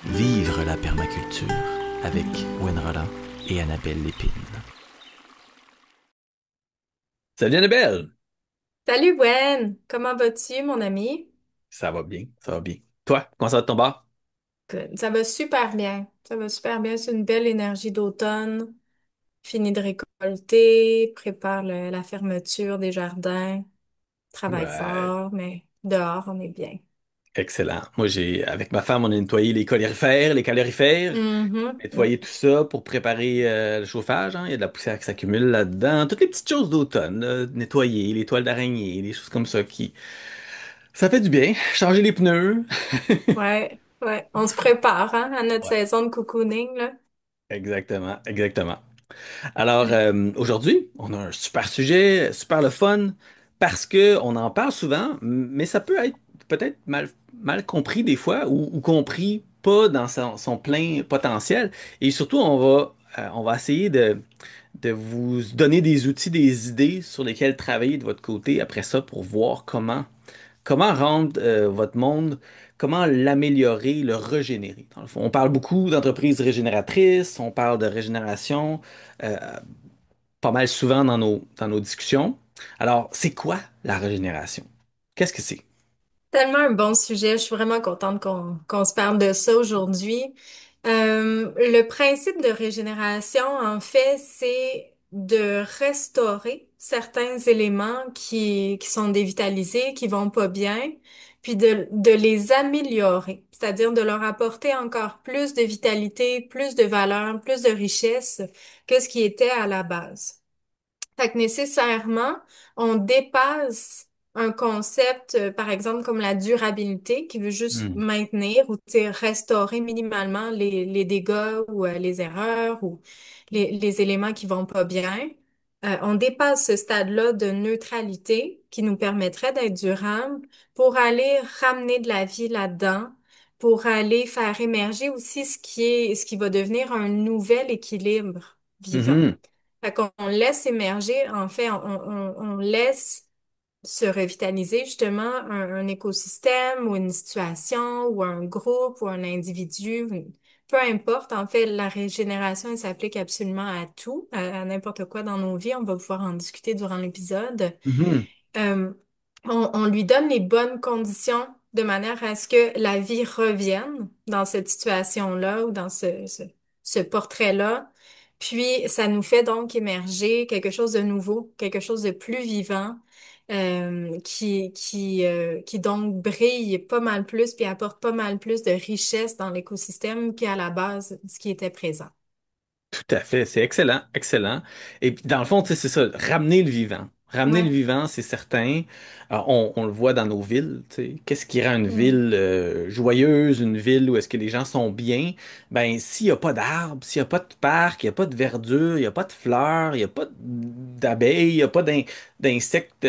Vivre la permaculture avec Gwen Roland et Annabelle Lépine. Salut Annabelle! Salut Gwen, comment vas-tu mon ami? Ça va bien, ça va bien. Toi, comment ça va de ton bar? Good. Ça va super bien. Ça va super bien. C'est une belle énergie d'automne. Fini de récolter, prépare la fermeture des jardins. Travaille Ouais, fort, mais dehors, on est bien. excellent. Moi, avec ma femme, on a nettoyé les calorifères, Mhm, mm. nettoyé tout ça pour préparer le chauffage, hein. Il y a de la poussière qui s'accumule là-dedans. Toutes les petites choses d'automne, là. Nettoyer, les toiles d'araignée, des choses comme ça qui... Ça fait du bien. Changer les pneus. Ouais, ouais. On se prépare, hein, à notre Ouais, saison de cocooning, là. exactement, exactement. Alors, aujourd'hui, on a un super sujet, super le fun, parce que on en parle souvent, mais ça peut être peut-être mal compris des fois, ou compris pas dans son plein potentiel. Et surtout, on va essayer de vous donner des outils, des idées sur lesquels travailler de votre côté après ça pour voir comment rendre votre monde, comment l'améliorer, le régénérer. Dans le fond, on parle beaucoup d'entreprises régénératrices, on parle de régénération euh, pas mal souvent dans nos discussions. Alors, c'est quoi la régénération? Qu'est-ce que c'est? Tellement un bon sujet. Je suis vraiment contente qu'on se parle de ça aujourd'hui. Le principe de régénération, en fait, c'est de restaurer certains éléments qui sont dévitalisés, qui vont pas bien, puis de les améliorer, c'est-à-dire de leur apporter encore plus de vitalité, plus de valeur, plus de richesse que ce qui était à la base. Fait que nécessairement, on dépasse un concept, par exemple, comme la durabilité, qui veut juste Hmm. maintenir ou tu sais, restaurer minimalement les dégâts ou les erreurs ou les éléments qui vont pas bien. On dépasse ce stade-là de neutralité qui nous permettrait d'être durable pour aller ramener de la vie là-dedans, pour aller faire émerger aussi ce qui va devenir un nouvel équilibre vivant. Mhm. Fait qu'on laisse émerger, en fait, on laisse se revitaliser justement un écosystème ou une situation ou un groupe ou un individu, peu importe. En fait, la régénération, elle s'applique absolument à tout, à n'importe quoi dans nos vies. On va pouvoir en discuter durant l'épisode. Mhm. Euh, on lui donne les bonnes conditions de manière à ce que la vie revienne dans cette situation-là ou dans ce portrait-là. Puis, ça nous fait donc émerger quelque chose de nouveau, quelque chose de plus vivant, qui donc brille pas mal plus, puis apporte pas mal plus de richesse dans l'écosystème qu'à la base, ce qui était présent. Tout à fait, c'est excellent, excellent. Et puis, dans le fond, tu sais, c'est ça, ramener le vivant. Ramener le Ouais. vivant, c'est certain. Alors, on le voit dans nos villes, tu sais. Qu'est-ce qui rend une Mm. ville joyeuse, une ville où est-ce que les gens sont bien? Ben, s'il n'y a pas d'arbres, s'il n'y a pas de parc, il n'y a pas de verdure, il n'y a pas de fleurs, il n'y a pas d'abeilles, il n'y a pas d'insectes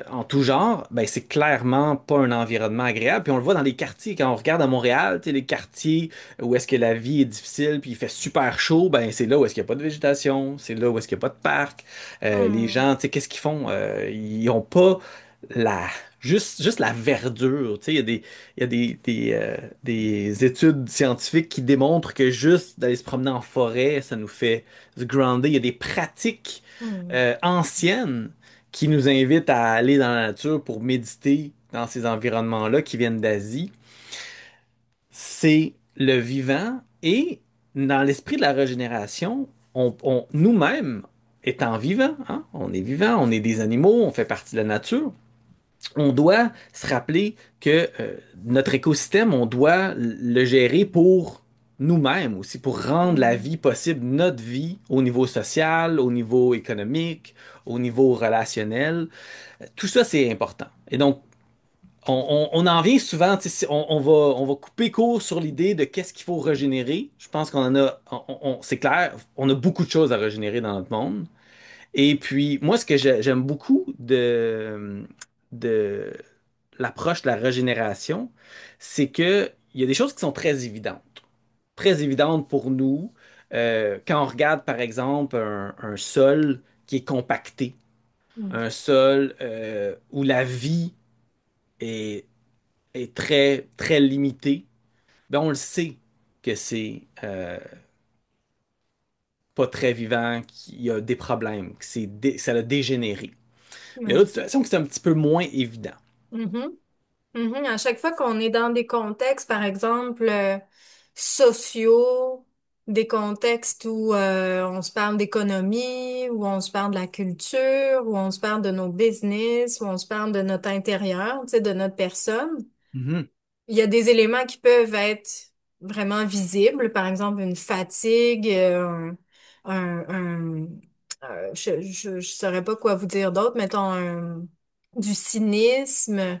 en tout genre, ben, c'est clairement pas un environnement agréable. Puis on le voit dans les quartiers, quand on regarde à Montréal, tu sais, les quartiers où est-ce que la vie est difficile, puis il fait super chaud, ben c'est là où est-ce qu'il n'y a pas de végétation, c'est là où est-ce qu'il n'y a pas de parc. Les Mm. gens, tu sais, qu'est-ce qu'ils font? Ils n'ont pas la juste la verdure. Tu sais, il y a des études scientifiques qui démontrent que juste d'aller se promener en forêt, ça nous fait se grounder. Il y a des pratiques Mm. anciennes qui nous invitent à aller dans la nature pour méditer dans ces environnements-là qui viennent d'Asie. C'est le vivant et dans l'esprit de la régénération, nous-mêmes, étant vivants, hein, on est vivants, on est des animaux, on fait partie de la nature, on doit se rappeler que notre écosystème, on doit le gérer pour nous-mêmes aussi, pour rendre la Mm. vie possible, notre vie, au niveau social, au niveau économique, au niveau relationnel. Tout ça, c'est important. Et donc, on en vient souvent, tu sais, on va couper court sur l'idée de qu'est-ce qu'il faut régénérer. Je pense qu'on en a, c'est clair, on a beaucoup de choses à régénérer dans notre monde. Et puis, moi, ce que j'aime beaucoup de l'approche de la régénération, c'est que il y a des choses qui sont très évidentes pour nous. Quand on regarde, par exemple, un sol qui est compacté, Mm. un sol où la vie est, est très, très limitée, ben on le sait que c'est pas très vivant, qu'il y a des problèmes, que ça a dégénéré. Mais Ouais. l'autre situation, que c'est un petit peu moins évident. Mhm. Mhm. À chaque fois qu'on est dans des contextes, par exemple, sociaux, des contextes où on se parle d'économie, où on se parle de la culture, où on se parle de nos business, où on se parle de notre intérieur, tu sais, de notre personne, Mhm. il y a des éléments qui peuvent être vraiment visibles, par exemple une fatigue, un, je saurais pas quoi vous dire d'autre, mettons du cynisme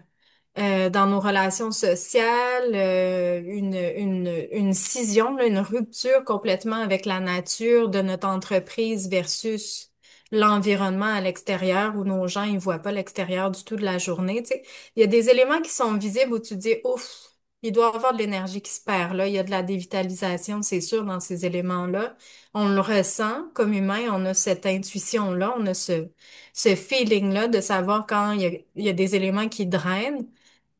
dans nos relations sociales, une scission, là, une rupture complètement avec la nature de notre entreprise versus l'environnement à l'extérieur où nos gens ils voient pas l'extérieur du tout de la journée. Tu sais. Il y a des éléments qui sont visibles où tu dis, ouf, il doit y avoir de l'énergie qui se perd là. Il y a de la dévitalisation, c'est sûr, dans ces éléments-là. On le ressent comme humain, on a cette intuition-là, on a ce feeling-là de savoir quand il y a des éléments qui drainent.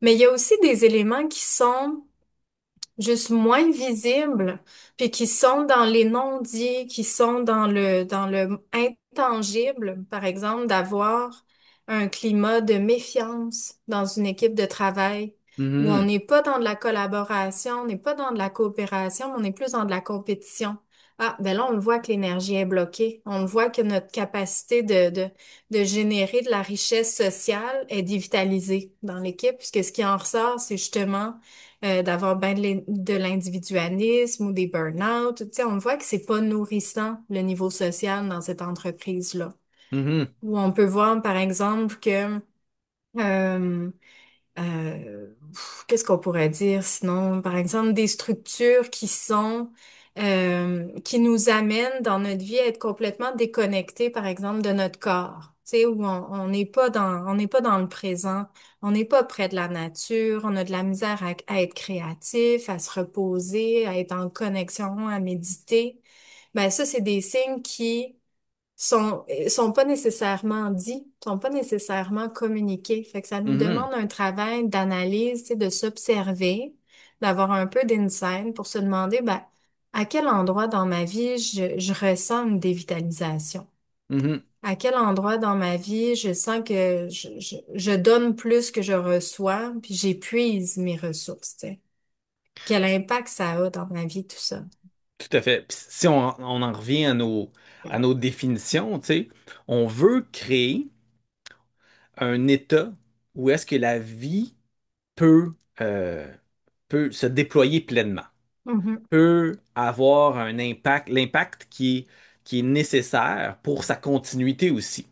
Mais il y a aussi des éléments qui sont juste moins visibles, puis qui sont dans les non-dits, qui sont dans le intangible, par exemple, d'avoir un climat de méfiance dans une équipe de travail où on Mhm. n'est pas dans de la collaboration, on n'est pas dans de la coopération, mais on est plus dans de la compétition. Ah, ben là, on le voit que l'énergie est bloquée. On le voit que notre capacité de générer de la richesse sociale est dévitalisée dans l'équipe, puisque ce qui en ressort, c'est justement d'avoir ben de l'individualisme ou des burn-out. Tu sais, on voit que c'est pas nourrissant le niveau social dans cette entreprise-là. Mhm. Où on peut voir, par exemple, que euh, qu'est-ce qu'on pourrait dire sinon? Par exemple, des structures qui nous amènent dans notre vie à être complètement déconnectés, par exemple, de notre corps. Tu sais, où on n'est pas dans le présent, on n'est pas près de la nature, on a de la misère à être créatif, à se reposer, à être en connexion, à méditer. Ben ça, c'est des signes qui sont pas nécessairement dits, sont pas nécessairement communiqués. Fait que ça nous Mhm. demande un travail d'analyse, tu sais, de s'observer, d'avoir un peu d'insight pour se demander, ben, à quel endroit dans ma vie je ressens une dévitalisation? Mhm. À quel endroit dans ma vie je sens que je donne plus que je reçois, puis j'épuise mes ressources, tu sais? Quel impact ça a dans ma vie, tout ça? Tout à fait. Puis si on en revient à nos définitions, tu sais, on veut créer un état où est-ce que la vie peut, euh, peut se déployer pleinement, Mhm. peut avoir un impact, l'impact qui est nécessaire pour sa continuité aussi.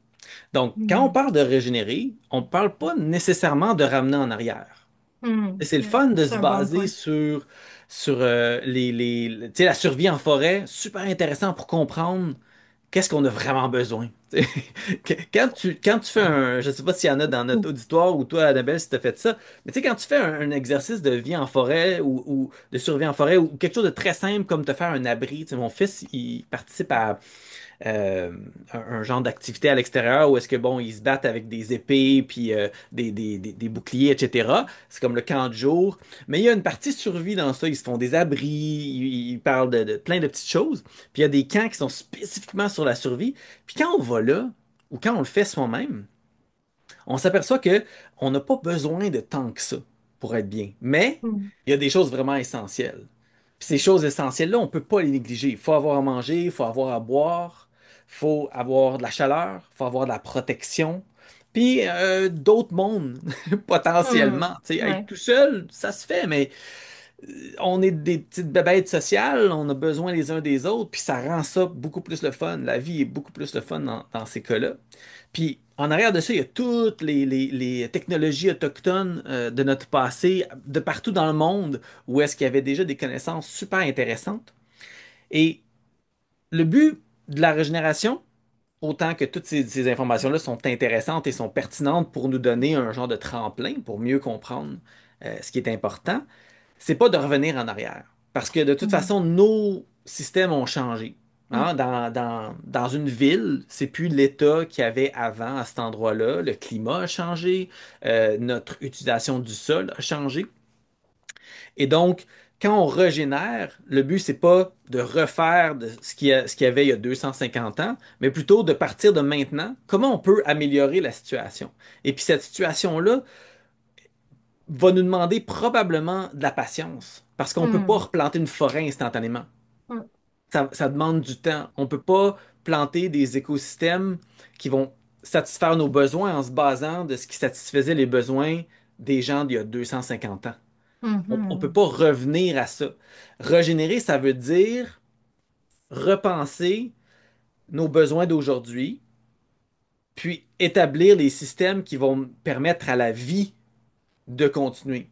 Donc, quand on Mhm. parle de régénérer, on ne parle pas nécessairement de ramener en arrière. Mhm. C'est le Ouais, fun de c'est se un bon baser point. sur tu sais, la survie en forêt, super intéressant pour comprendre qu'est-ce qu'on a vraiment besoin. Tu sais, quand tu fais je sais pas s'il y en a dans notre auditoire ou toi, Annabelle, si tu as fait ça, mais tu sais, quand tu fais un exercice de vie en forêt ou de survie en forêt ou quelque chose de très simple comme te faire un abri, tu sais, mon fils, il participe à euh, un genre d'activité à l'extérieur où est-ce que bon, ils se battent avec des épées puis des boucliers, etc. C'est comme le camp de jour. Mais il y a une partie survie dans ça. Ils se font des abris, ils parlent de plein de petites choses. Puis il y a des camps qui sont spécifiquement sur la survie. Puis quand on va là, ou quand on le fait soi-même, on s'aperçoit que on n'a pas besoin de tant que ça pour être bien. Mais Mhm. il y a des choses vraiment essentielles. Puis ces choses essentielles-là, on ne peut pas les négliger. Il faut avoir à manger, il faut avoir à boire, il faut avoir de la chaleur, il faut avoir de la protection. Puis d'autres mondes, potentiellement. Mhm. Tu sais, être Ouais. tout seul, ça se fait, mais on est des petites bébêtes sociales, on a besoin les uns des autres, puis ça rend ça beaucoup plus le fun. La vie est beaucoup plus le fun dans ces cas-là. Puis en arrière de ça, il y a toutes les technologies autochtones de notre passé, de partout dans le monde, où est-ce qu'il y avait déjà des connaissances super intéressantes. Et le but de la régénération, autant que toutes ces informations-là sont intéressantes et sont pertinentes pour nous donner un genre de tremplin pour mieux comprendre ce qui est important, c'est pas de revenir en arrière. Parce que de toute Mhm. façon, nos systèmes ont changé. Mhm. Hein? Dans une ville, c'est plus l'État qu'il y avait avant à cet endroit-là. Le climat a changé, notre utilisation du sol a changé. Et donc, quand on régénère, le but, c'est pas de refaire ce qu'il y avait il y a 250 ans, mais plutôt de partir de maintenant. Comment on peut améliorer la situation? Et puis cette situation-là va nous demander probablement de la patience, parce qu'on ne peut pas Hmm. replanter une forêt instantanément. Hmm. Ça demande du temps. On ne peut pas planter des écosystèmes qui vont satisfaire nos besoins en se basant de ce qui satisfaisait les besoins des gens d'il y a 250 ans. On ne peut Mhm. pas revenir à ça. Régénérer, ça veut dire repenser nos besoins d'aujourd'hui, puis établir les systèmes qui vont permettre à la vie de continuer.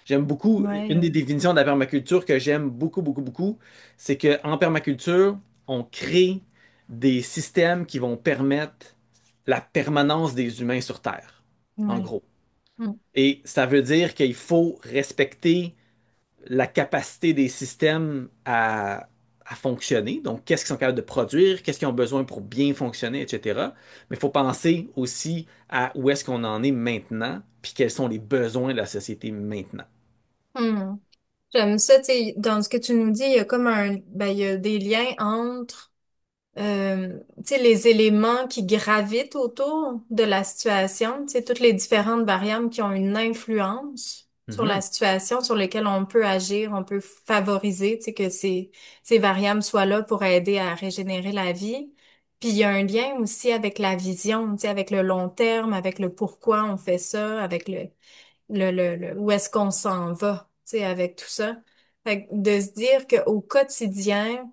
J'aime beaucoup, une des Ouais. définitions de la permaculture que j'aime beaucoup, beaucoup, beaucoup, c'est qu'en permaculture, on crée des systèmes qui vont permettre la permanence des humains sur Terre, en Ouais. gros. Hmm. Et ça veut dire qu'il faut respecter la capacité des systèmes à fonctionner. Donc, qu'est-ce qu'ils sont capables de produire, qu'est-ce qu'ils ont besoin pour bien fonctionner, etc. Mais il faut penser aussi à où est-ce qu'on en est maintenant, puis quels sont les besoins de la société maintenant. Hmm. J'aime ça, tu sais, dans ce que tu nous dis, il y a comme il y a des liens entre, tu sais, les éléments qui gravitent autour de la situation, tu sais, toutes les différentes variables qui ont une influence sur la Mhm, situation, sur lesquelles on peut agir, on peut favoriser, tu sais, que ces variables soient là pour aider à régénérer la vie. Puis il y a un lien aussi avec la vision, tu sais, avec le long terme, avec le pourquoi on fait ça, avec où est-ce qu'on s'en va, tu sais, avec tout ça. Fait que de se dire qu'au quotidien,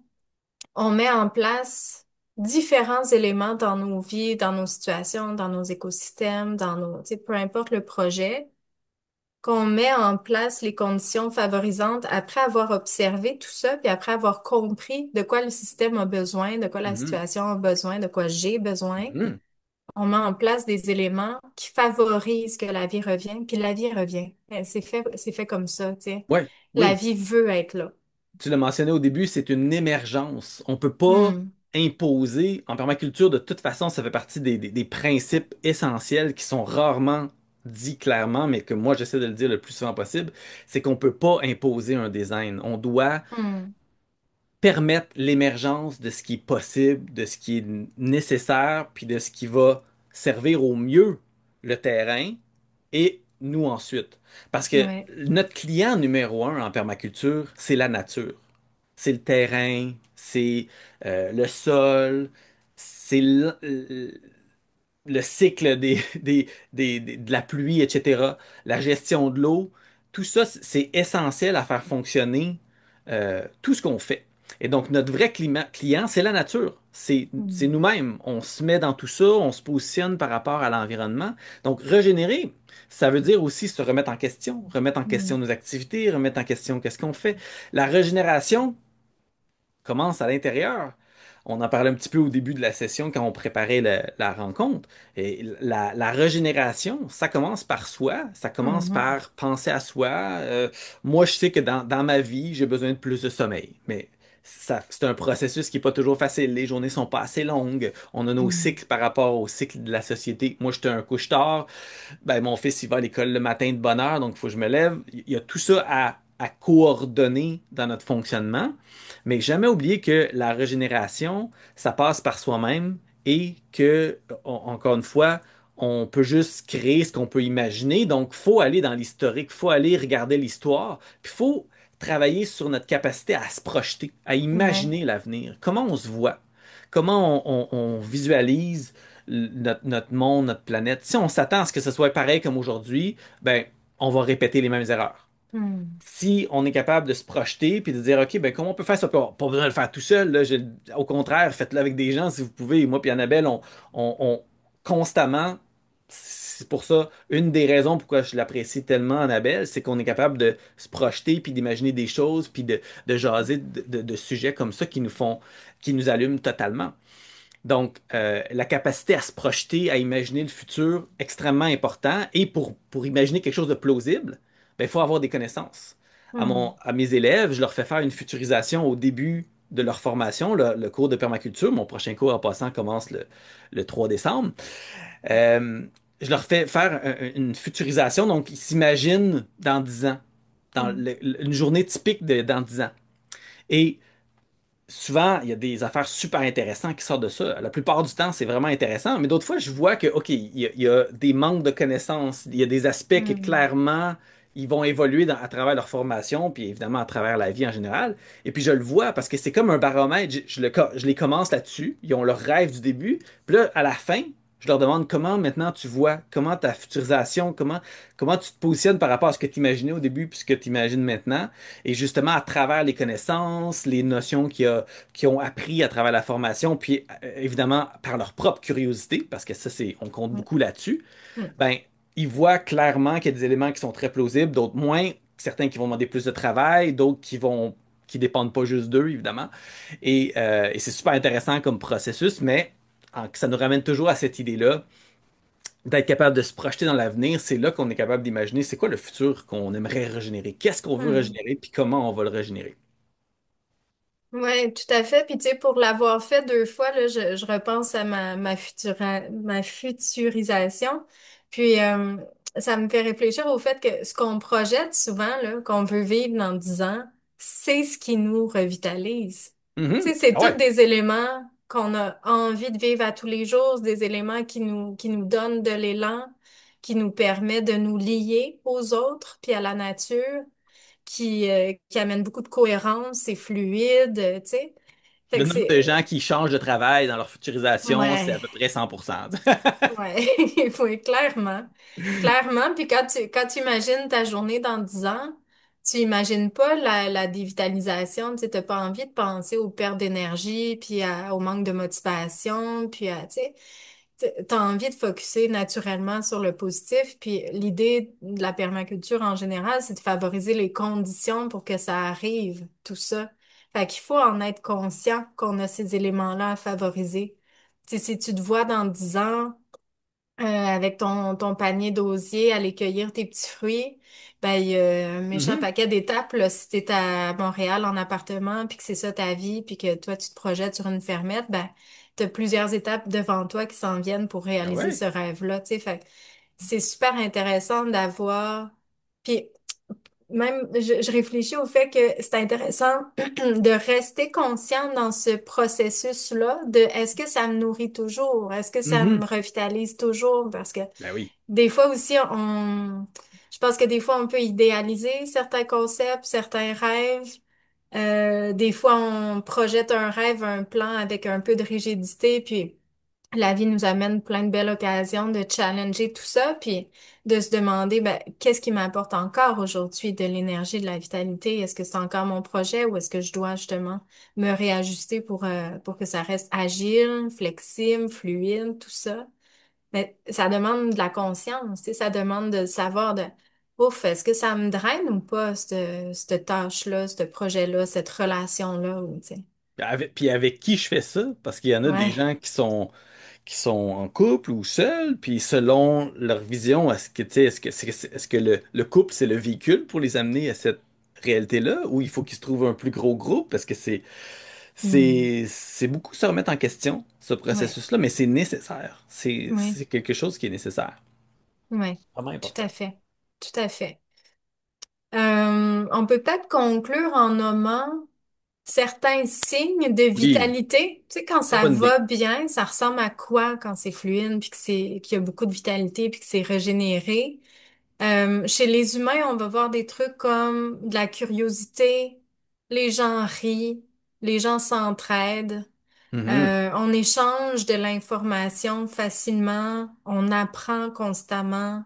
on met en place différents éléments dans nos vies, dans nos situations, dans nos écosystèmes, tu sais, peu importe le projet, qu'on met en place les conditions favorisantes après avoir observé tout ça, puis après avoir compris de quoi le système a besoin, de quoi la mhm, situation a besoin, de quoi j'ai besoin. mhm. On met en place des éléments qui favorisent que la vie revienne, puis la vie revient. C'est fait comme ça, tu sais. Ouais, La oui. vie veut être là. Tu l'as mentionné au début, c'est une émergence. On ne peut pas Hmm. imposer, en permaculture, de toute façon, ça fait partie des principes essentiels qui sont rarement dits clairement, mais que moi, j'essaie de le dire le plus souvent possible, c'est qu'on ne peut pas imposer un design. On doit Hmm. permettre l'émergence de ce qui est possible, de ce qui est nécessaire, puis de ce qui va servir au mieux le terrain et nous ensuite. Parce que Ouais. notre client numéro un en permaculture, c'est la nature. C'est le terrain, c'est le sol, c'est le cycle de la pluie, etc., la gestion de l'eau, tout ça, c'est essentiel à faire fonctionner tout ce qu'on fait. Et donc, notre vrai client, c'est la nature. C'est Hmm. nous-mêmes. On se met dans tout ça, on se positionne par rapport à l'environnement. Donc, régénérer, ça veut dire aussi se remettre en question Hmm. nos activités, remettre en question qu'est-ce qu'on fait. La régénération, commence à l'intérieur. On en parlait un petit peu au début de la session quand on préparait la rencontre. Et la régénération, ça commence par soi, ça commence Mhm. par penser à soi. Moi, je sais que dans ma vie, j'ai besoin de plus de sommeil, mais c'est un processus qui n'est pas toujours facile. Les journées sont pas assez longues. On a nos Hmm. cycles par rapport au cycle de la société. Moi, j'étais un couche-tard. Ben, mon fils, il va à l'école le matin de bonne heure, donc il faut que je me lève. Il y a tout ça à coordonner dans notre fonctionnement. Mais jamais oublier que la régénération, ça passe par soi-même et que, encore une fois, on peut juste créer ce qu'on peut imaginer. Donc, il faut aller dans l'historique, il faut aller regarder l'histoire, puis il faut travailler sur notre capacité à se projeter, à Ouais. imaginer l'avenir. Comment on se voit? Comment on visualise notre monde, notre planète? Si on s'attend à ce que ce soit pareil comme aujourd'hui, ben, on va répéter les mêmes erreurs. Hmm. Si on est capable de se projeter puis de dire, OK, ben comment on peut faire ça? Puis pas besoin de le faire tout seul. Là, au contraire, faites-le avec des gens si vous pouvez. Moi puis Annabelle, constamment, c'est pour ça, une des raisons pourquoi je l'apprécie tellement, Annabelle, c'est qu'on est capable de se projeter puis d'imaginer des choses puis de jaser de sujets comme ça qui nous allument totalement. Donc, la capacité à se projeter, à imaginer le futur, extrêmement important. Et pour imaginer quelque chose de plausible, ben, il faut avoir des connaissances. Hmm. À mes élèves, je leur fais faire une futurisation au début de leur formation, le cours de permaculture. Mon prochain cours en passant commence le 3 décembre. Euh, je leur fais faire une futurisation, donc ils s'imaginent dans 10 ans. dans une journée typique dans 10 ans. Et souvent, il y a des affaires super intéressantes qui sortent de ça. La plupart du temps, c'est vraiment intéressant, mais d'autres fois, je vois que, OK, il y a des manques de connaissances, il y a des aspects que Hmm. clairement, ils vont évoluer à travers leur formation, puis évidemment à travers la vie en général. Et puis je le vois parce que c'est comme un baromètre. Je les commence là-dessus, ils ont leur rêve du début, puis là, à la fin, je leur demande comment maintenant tu vois, comment ta futurisation, comment tu te positionnes par rapport à ce que tu imaginais au début, puis ce que tu imagines maintenant. Et justement, à travers les connaissances, les notions qui ont appris à travers la formation, puis évidemment par leur propre curiosité, parce que ça, on compte Hmm. beaucoup là-dessus, Hmm. ben, ils voient clairement qu'il y a des éléments qui sont très plausibles, d'autres moins, certains qui vont demander plus de travail, d'autres qui dépendent pas juste d'eux, évidemment. Et c'est super intéressant comme processus, mais ça nous ramène toujours à cette idée-là d'être capable de se projeter dans l'avenir. C'est là qu'on est capable d'imaginer c'est quoi le futur qu'on aimerait régénérer, qu'est-ce qu'on veut Hmm. régénérer, puis comment on va le régénérer. Ouais, tout à fait. Puis tu sais, pour l'avoir fait 2 fois, là, je repense à ma futurisation. Puis ça me fait réfléchir au fait que ce qu'on projette souvent, là, qu'on veut vivre dans 10 ans, c'est ce qui nous revitalise. Tu Mhm. sais, c'est Ah tous ouais. des éléments qu'on a envie de vivre à tous les jours, des éléments qui nous donnent de l'élan, qui nous permet de nous lier aux autres, puis à la nature qui amène beaucoup de cohérence, c'est fluide, tu sais. Fait Le que nombre de c'est, gens qui changent de travail dans leur futurisation, c'est à ouais, peu près 100%. ouais, oui, clairement. Clairement, puis quand tu imagines ta journée dans 10 ans, tu imagines pas la dévitalisation, tu sais, t'as pas envie de penser aux pertes d'énergie, puis au manque de motivation, puis tu sais, t'as envie de focuser naturellement sur le positif, puis l'idée de la permaculture en général, c'est de favoriser les conditions pour que ça arrive, tout ça. Fait qu'il faut en être conscient qu'on a ces éléments-là à favoriser. Tu sais, si tu te vois dans 10 ans, avec ton panier d'osier, aller cueillir tes petits fruits, ben, il y a un méchant Mhm. paquet d'étapes, là, si t'es à Montréal en appartement, puis que c'est ça ta vie, puis que toi, tu te projettes sur une fermette, ben, t'as plusieurs étapes devant toi qui s'en viennent pour Ah réaliser ouais. ce rêve-là, tu sais. Fait que c'est super intéressant d'avoir... Puis même, je réfléchis au fait que c'est intéressant de rester conscient dans ce processus-là de est-ce que ça me nourrit toujours? Est-ce que ça me Mhm. revitalise toujours? Parce que Ben oui. des fois aussi, je pense que des fois, on peut idéaliser certains concepts, certains rêves. Des fois, on projette un rêve, un plan avec un peu de rigidité, puis la vie nous amène plein de belles occasions de challenger tout ça, puis de se demander, ben, qu'est-ce qui m'apporte encore aujourd'hui de l'énergie, de la vitalité? Est-ce que c'est encore mon projet ou est-ce que je dois justement me réajuster pour que ça reste agile, flexible, fluide, tout ça? Mais ça demande de la conscience, tu sais, ça demande de savoir ouf, est-ce que ça me draine ou pas, cette tâche-là, ce projet-là, cette relation-là, ou, tu sais. Puis avec qui je fais ça? Parce qu'il y en a des Ouais. gens qui sont en couple ou seuls, puis selon leur vision, est-ce que, tu sais, est-ce que le couple, c'est le véhicule pour les amener à cette réalité-là, ou il faut qu'ils se trouvent un plus gros groupe? Parce que Hmm. c'est beaucoup se remettre en question, ce Ouais. processus-là, mais c'est nécessaire. C'est Oui. c'est quelque chose qui est nécessaire. Oui. Vraiment Tout important. à fait. Tout à fait. On peut peut-être conclure en nommant certains signes de Oui, vitalité. Tu sais, quand très ça bonne idée. va bien, ça ressemble à quoi quand c'est fluide, puis qu'il y a beaucoup de vitalité, puis que c'est régénéré? Chez les humains, on va voir des trucs comme de la curiosité, les gens rient, les gens s'entraident, Mhm. on échange de l'information facilement, on apprend constamment,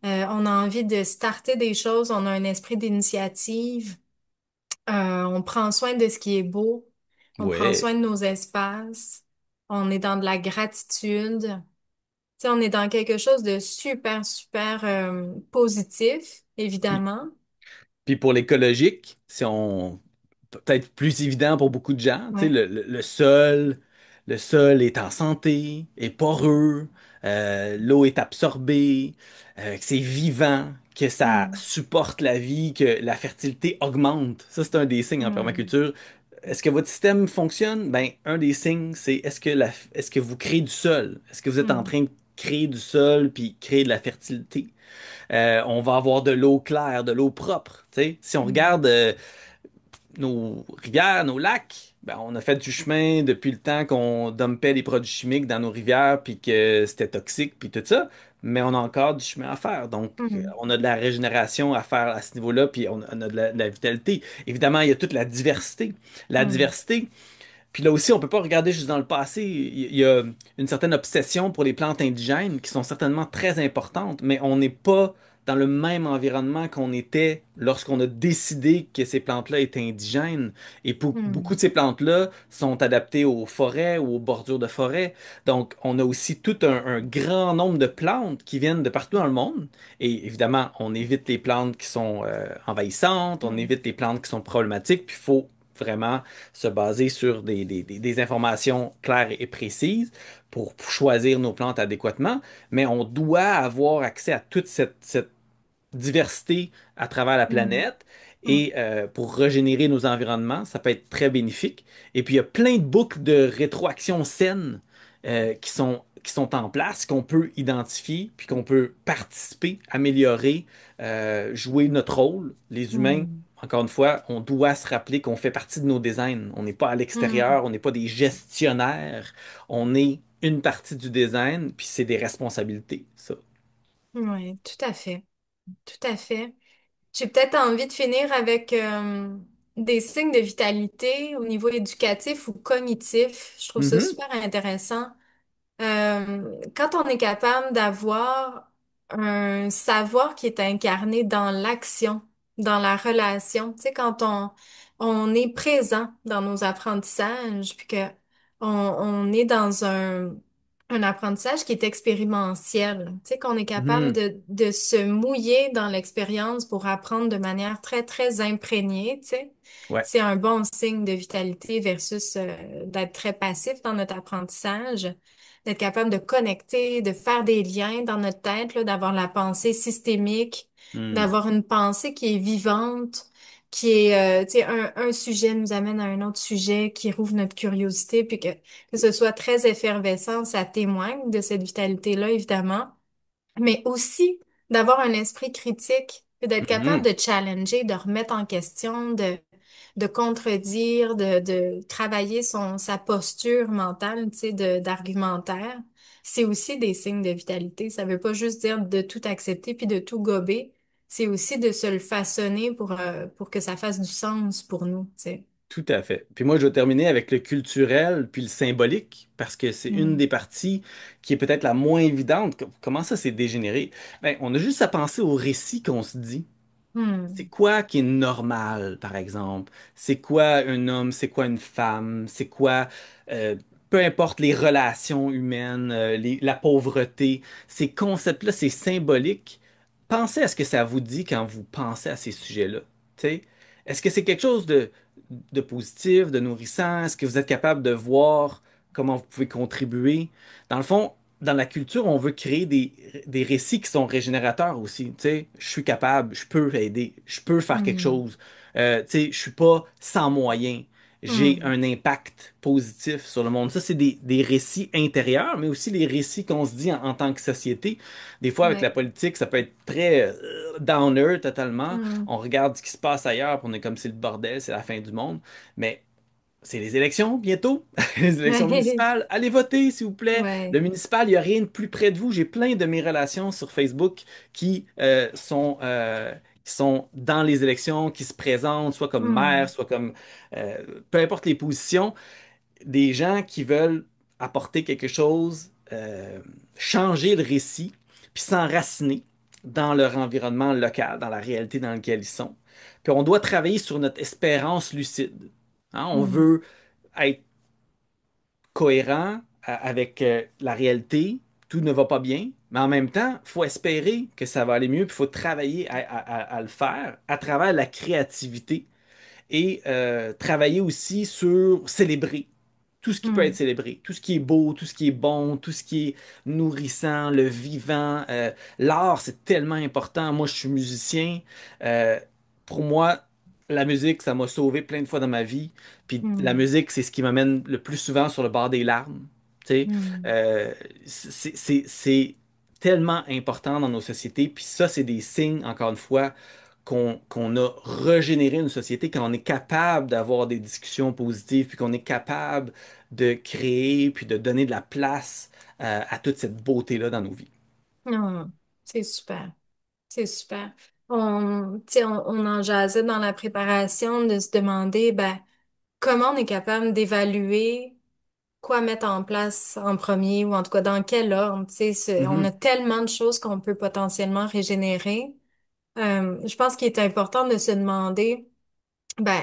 on a envie de starter des choses, on a un esprit d'initiative, on prend soin de ce qui est beau, on prend Ouais. soin de nos espaces, on est dans de la gratitude. Tu sais, on est dans quelque chose de super, super positif, Puis, évidemment. puis pour l'écologique, si on peut-être plus évident pour beaucoup de gens, tu sais, Ouais. le sol est en santé, est poreux, l'eau est absorbée, que c'est vivant, que ça Hmm. supporte la vie, que la fertilité augmente. Ça, c'est un des signes en Hmm. permaculture. Est-ce que votre système fonctionne? Ben, un des signes, c'est est-ce que vous créez du sol? Est-ce que vous êtes en Hmm. train de créer du sol puis créer de la fertilité? On va avoir de l'eau claire, de l'eau propre. Tu sais. Si on Mm. regarde nos rivières, nos lacs, ben, on a fait du chemin depuis le temps qu'on dumpait les produits chimiques dans nos rivières, puis que c'était toxique, puis tout ça, mais on a encore du chemin à faire. Donc, Mm. on a de la régénération à faire à ce niveau-là, puis on a de la vitalité. Évidemment, il y a toute la diversité. La Mm. diversité, puis là aussi, on peut pas regarder juste dans le passé. Il y a une certaine obsession pour les plantes indigènes qui sont certainement très importantes, mais on n'est pas dans le même environnement qu'on était lorsqu'on a décidé que ces plantes-là étaient indigènes. Et beaucoup Mm. de ces plantes-là sont adaptées aux forêts ou aux bordures de forêt. Donc, on a aussi tout un grand nombre de plantes qui viennent de partout dans le monde. Et évidemment, on évite les plantes qui sont envahissantes, on Mm. évite les plantes qui sont problématiques, puis il faut vraiment se baser sur des informations claires et précises pour choisir nos plantes adéquatement, mais on doit avoir accès à toute cette diversité à travers la Mm. planète. Mm. Et pour régénérer nos environnements, ça peut être très bénéfique. Et puis, il y a plein de boucles de rétroaction saine qui sont en place, qu'on peut identifier, puis qu'on peut participer, améliorer, jouer notre rôle. Les humains, Mm. encore une fois, on doit se rappeler qu'on fait partie de nos designs. On n'est pas à Mm. l'extérieur, on n'est pas des gestionnaires. On est une partie du design, puis c'est des responsabilités, ça. Oui, tout à fait. Tout à fait. J'ai peut-être envie de finir avec des signes de vitalité au niveau éducatif ou cognitif. Je trouve ça Mhm. super intéressant. Quand on est capable d'avoir un savoir qui est incarné dans l'action, dans la relation, tu sais, on est présent dans nos apprentissages, puis que on est dans un apprentissage qui est expérientiel, tu sais, qu'on est capable Mhm. de se mouiller dans l'expérience pour apprendre de manière très, très imprégnée, tu sais. Ouais. C'est un bon signe de vitalité versus d'être très passif dans notre apprentissage, d'être capable de connecter, de faire des liens dans notre tête, là, d'avoir la pensée systémique, Hmm. d'avoir une pensée qui est vivante, qui est, tu sais, un sujet nous amène à un autre sujet, qui rouvre notre curiosité, puis que ce soit très effervescent, ça témoigne de cette vitalité-là, évidemment, mais aussi d'avoir un esprit critique, puis d'être capable Mhm. de challenger, de remettre en question, de contredire, de travailler sa posture mentale, tu sais, d'argumentaire. C'est aussi des signes de vitalité. Ça veut pas juste dire de tout accepter puis de tout gober. C'est aussi de se le façonner pour que ça fasse du sens pour nous, tu sais. Tout à fait. Puis moi, je vais terminer avec le culturel puis le symbolique, parce que c'est une Mm. des parties qui est peut-être la moins évidente. Comment ça s'est dégénéré? Ben, on a juste à penser au récit qu'on se dit. C'est Mm. quoi qui est normal, par exemple? C'est quoi un homme? C'est quoi une femme? C'est quoi, euh, peu importe les relations humaines, la pauvreté, ces concepts-là, c'est symbolique. Pensez à ce que ça vous dit quand vous pensez à ces sujets-là. Tu sais, est-ce que c'est quelque chose de positif, de nourrissant? Est-ce que vous êtes capable de voir comment vous pouvez contribuer? Dans le fond, dans la culture, on veut créer des récits qui sont régénérateurs aussi. Tu sais, je suis capable, je peux aider, je peux faire quelque Mm. chose. Tu sais, je suis pas sans moyens. J'ai Mm. un impact positif sur le monde. Ça, c'est des récits intérieurs, mais aussi les récits qu'on se dit en tant que société. Des fois, avec la Ouais. politique, ça peut être très downer totalement. Mm. On regarde ce qui se passe ailleurs, puis on est comme c'est le bordel, c'est la fin du monde. Mais c'est les élections bientôt, les élections municipales. Allez voter, s'il vous plaît. Ouais. Le municipal, il n'y a rien de plus près de vous. J'ai plein de mes relations sur Facebook qui sont dans les élections, qui se présentent, soit comme maire, Mm. soit comme euh, peu importe les positions, des gens qui veulent apporter quelque chose, changer le récit, puis s'enraciner dans leur environnement local, dans la réalité dans laquelle ils sont. Puis on doit travailler sur notre espérance lucide. Hein, on Mm. veut être cohérent avec la réalité, tout ne va pas bien, mais en même temps, il faut espérer que ça va aller mieux, puis il faut travailler à le faire à travers la créativité et travailler aussi sur célébrer tout ce qui peut être Mm. célébré, tout ce qui est beau, tout ce qui est bon, tout ce qui est nourrissant, le vivant. L'art, c'est tellement important. Moi, je suis musicien. Euh, pour moi, la musique, ça m'a sauvé plein de fois dans ma vie. Puis la Mm. musique, c'est ce qui m'amène le plus souvent sur le bord des larmes. Tu sais, Mm. Euh, c'est tellement important dans nos sociétés. Puis ça, c'est des signes, encore une fois, qu'on a régénéré une société, quand on est capable d'avoir des discussions positives, puis qu'on est capable de créer, puis de donner de la place à toute cette beauté-là dans nos vies. Non, c'est super. C'est super. Tu sais, on en jasait dans la préparation de se demander, ben, comment on est capable d'évaluer quoi mettre en place en premier ou en tout cas dans quel ordre. Tu sais, on a Mhm. tellement de choses qu'on peut potentiellement régénérer. Je pense qu'il est important de se demander, ben,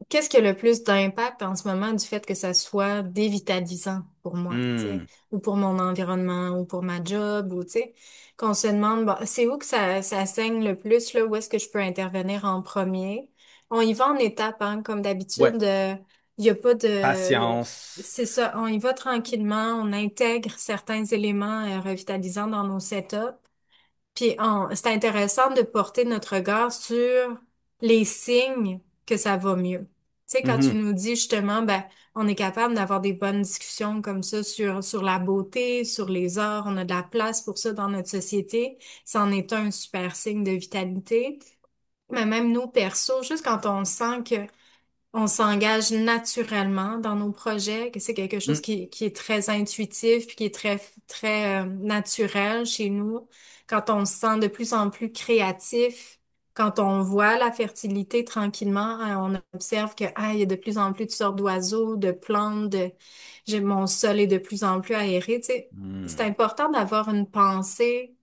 qu'est-ce qui a le plus d'impact en ce moment du fait que ça soit dévitalisant pour moi, tu sais, Hmm. ou pour mon environnement, ou pour ma job, ou tu sais, qu'on se demande, bon, c'est où que ça saigne le plus, là, où est-ce que je peux intervenir en premier? On y va en étapes, hein, comme Ouais, d'habitude, il y a pas de... patience. C'est ça, on y va tranquillement, on intègre certains éléments revitalisants dans nos setups. Puis c'est intéressant de porter notre regard sur les signes que ça va mieux. Tu sais, quand tu Mhm. nous dis justement, ben, on est capable d'avoir des bonnes discussions comme ça sur la beauté, sur les arts, on a de la place pour ça dans notre société, ça en est un super signe de vitalité. Mais même nous, perso, juste quand on sent que on s'engage naturellement dans nos projets, que c'est quelque chose Mm. qui est très intuitif puis qui est très naturel chez nous. Quand on se sent de plus en plus créatif, quand on voit la fertilité tranquillement, on observe que il y a de plus en plus de sortes d'oiseaux, de plantes, mon sol est de plus en plus aéré. Tu sais, c'est Mm. important d'avoir une pensée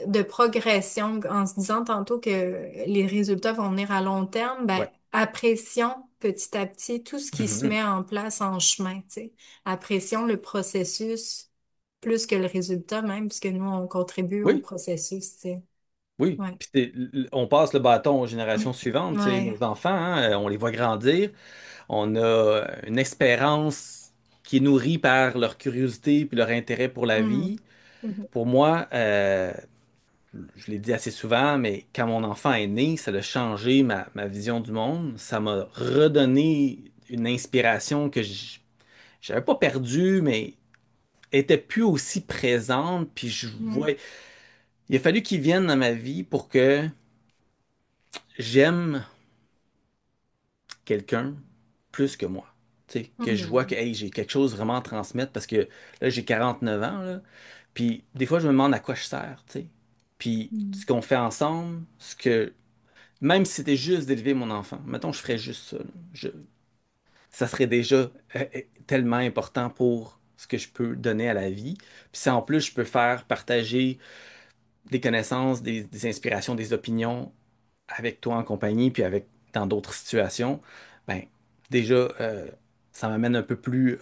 de progression en se disant tantôt que les résultats vont venir à long terme, ben, Ouais. apprécions petit à petit tout ce qui se Mhm. met en place en chemin, tu sais. Apprécions le processus plus que le résultat même, puisque nous, on contribue au Oui, processus, tu sais. oui. Ouais. Puis on passe le bâton aux générations suivantes. Tu sais, Ouais. nos enfants, hein, on les voit grandir. On a une espérance qui est nourrie par leur curiosité puis leur intérêt pour la Mhm. vie. Mhm. Pour moi, je l'ai dit assez souvent, mais quand mon enfant est né, ça a changé ma vision du monde. Ça m'a redonné une inspiration que j'avais pas perdue, mais était plus aussi présente. Puis je Mhm. vois, il a fallu qu'il vienne dans ma vie pour que j'aime quelqu'un plus que moi. Tu sais, que je vois que Mhm. hey, j'ai quelque chose vraiment à transmettre parce que là, j'ai 49 ans, là. Puis des fois, je me demande à quoi je sers, tu sais. Puis ce Mhm. qu'on fait ensemble, même si c'était juste d'élever mon enfant, mettons, je ferais juste ça, là. Ça serait déjà tellement important pour ce que je peux donner à la vie. Puis si en plus, je peux faire partager des connaissances, des inspirations, des opinions avec toi en compagnie, puis avec dans d'autres situations, ben déjà, ça m'amène un peu plus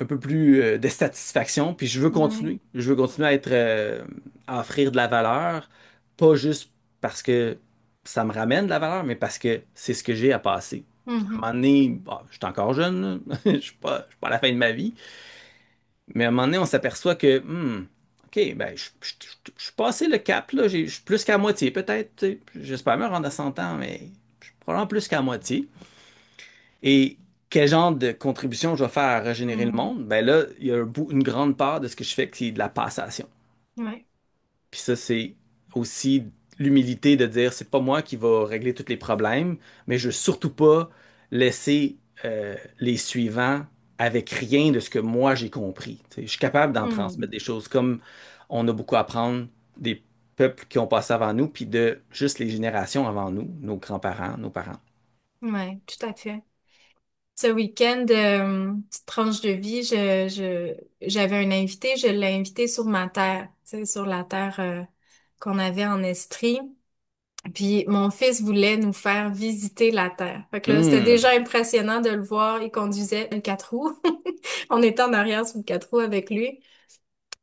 de satisfaction, puis je veux Ouais. continuer. Je veux continuer à offrir de la valeur, pas juste parce que ça me ramène de la valeur, mais parce que c'est ce que j'ai à passer. À un Mhm. moment donné, bah, je suis encore jeune, là. Je suis pas à la fin de ma vie, mais à un moment donné, on s'aperçoit que, OK, ben, je suis passé le cap, là. Je suis plus qu'à moitié, peut-être. Tu sais. J'espère me rendre à 100 ans, mais je suis probablement plus qu'à moitié. Et quel genre de contribution je vais faire à régénérer le Mhm. monde? Ben là, il y a une grande part de ce que je fais qui est de la passation. Ouais. Puis ça, c'est aussi l'humilité de dire, c'est pas moi qui va régler tous les problèmes, mais je veux surtout pas laisser les suivants avec rien de ce que moi j'ai compris. Tu sais, je suis capable d'en transmettre Mhm. des choses comme on a beaucoup à apprendre des peuples qui ont passé avant nous, puis de juste les générations avant nous, nos grands-parents, nos parents. Ouais, tout à fait. Ce week-end, petite tranche de vie, j'avais un invité, je l'ai invité sur ma terre, tu sais, sur la terre qu'on avait en Estrie. Puis mon fils voulait nous faire visiter la terre. Fait que là, c'était Hmm. déjà impressionnant de le voir. Il conduisait le 4 roues. On était en arrière sur le 4 roues avec lui.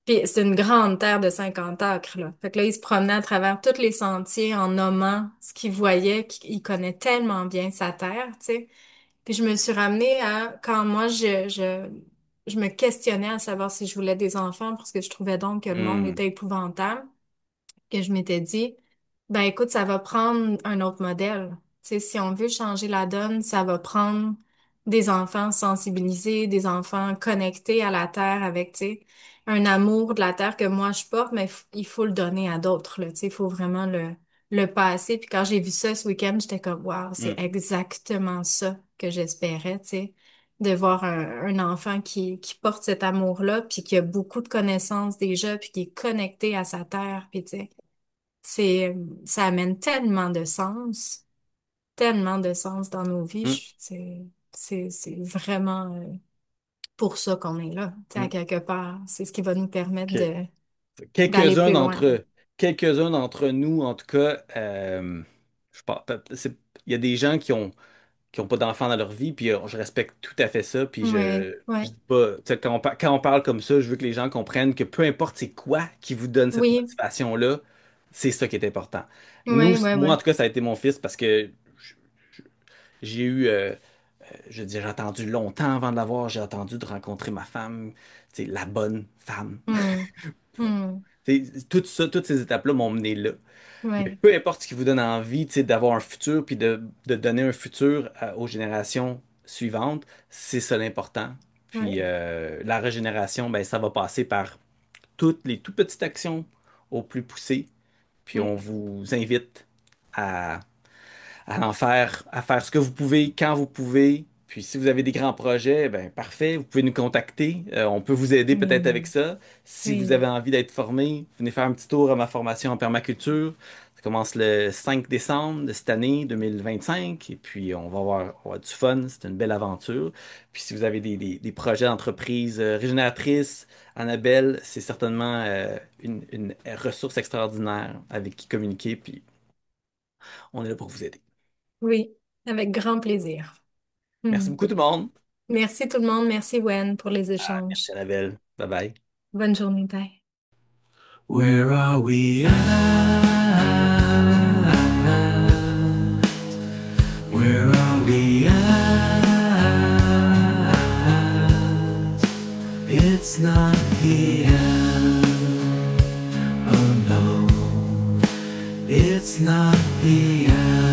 Puis c'est une grande terre de 50 acres, là. Fait que là, il se promenait à travers tous les sentiers en nommant ce qu'il voyait, qu'il connaît tellement bien sa terre, tu sais. Puis je me suis ramenée à quand moi je me questionnais à savoir si je voulais des enfants parce que je trouvais donc que le monde Hmm. était épouvantable, que je m'étais dit, ben écoute, ça va prendre un autre modèle. Tu sais, si on veut changer la donne, ça va prendre des enfants sensibilisés, des enfants connectés à la terre avec, tu sais. un amour de la terre que moi je porte, mais il faut le donner à d'autres, là, tu sais, il faut vraiment le passer. Puis quand j'ai vu ça ce week-end, j'étais comme, waouh, c'est Mm, exactement ça que j'espérais, tu sais, de voir un enfant qui porte cet amour-là, puis qui a beaucoup de connaissances déjà, puis qui est connecté à sa terre, puis tu sais, c'est, ça amène tellement de sens dans nos vies. mm, C'est vraiment pour ça qu'on est là, tu sais, à mm. quelque part. C'est ce qui va nous permettre OK. d'aller Quelques-uns plus loin. d'entre quelques-uns d'entre nous, en tout cas, je pense, il y a des gens qui ont pas d'enfants dans leur vie, puis je respecte tout à fait ça, puis Ouais, je ouais. dis pas, tu sais, quand on parle comme ça, je veux que les gens comprennent que peu importe c'est quoi qui vous donne cette Oui, motivation-là, c'est ça qui est important. ouais, ouais, Moi, en ouais. tout cas, ça a été mon fils parce que j'ai eu, je veux dire, j'ai attendu longtemps avant de l'avoir, j'ai attendu de rencontrer ma femme, tu sais, la bonne femme. Hmm, hmm, Tu sais, tout ça, toutes ces étapes-là m'ont mené là. Mais ouais, peu importe ce qui vous donne envie, tu sais, d'avoir un futur, puis de donner un futur aux générations suivantes, c'est ça l'important. Puis ouais, la régénération, ben, ça va passer par toutes les toutes petites actions au plus poussées. Puis ouais. on vous invite à à faire ce que vous pouvez quand vous pouvez. Puis si vous avez des grands projets, ben parfait, vous pouvez nous contacter. On peut vous aider peut-être avec Hmm, ça. Si vous oui, avez envie d'être formé, venez faire un petit tour à ma formation en permaculture. Ça commence le 5 décembre de cette année 2025. Et puis on va avoir du fun. C'est une belle aventure. Puis si vous avez des projets d'entreprise régénératrices, Annabelle, c'est certainement une ressource extraordinaire avec qui communiquer. Puis on est là pour vous aider. oui, avec grand plaisir. Merci Hmm. beaucoup tout le monde. Merci tout le monde. Merci, Wen, pour les Ah, merci échanges. Annabelle. Bye bye. Bonne journée, bye. Where are we at? Where are we at? It's not the end. Oh no, it's not the end.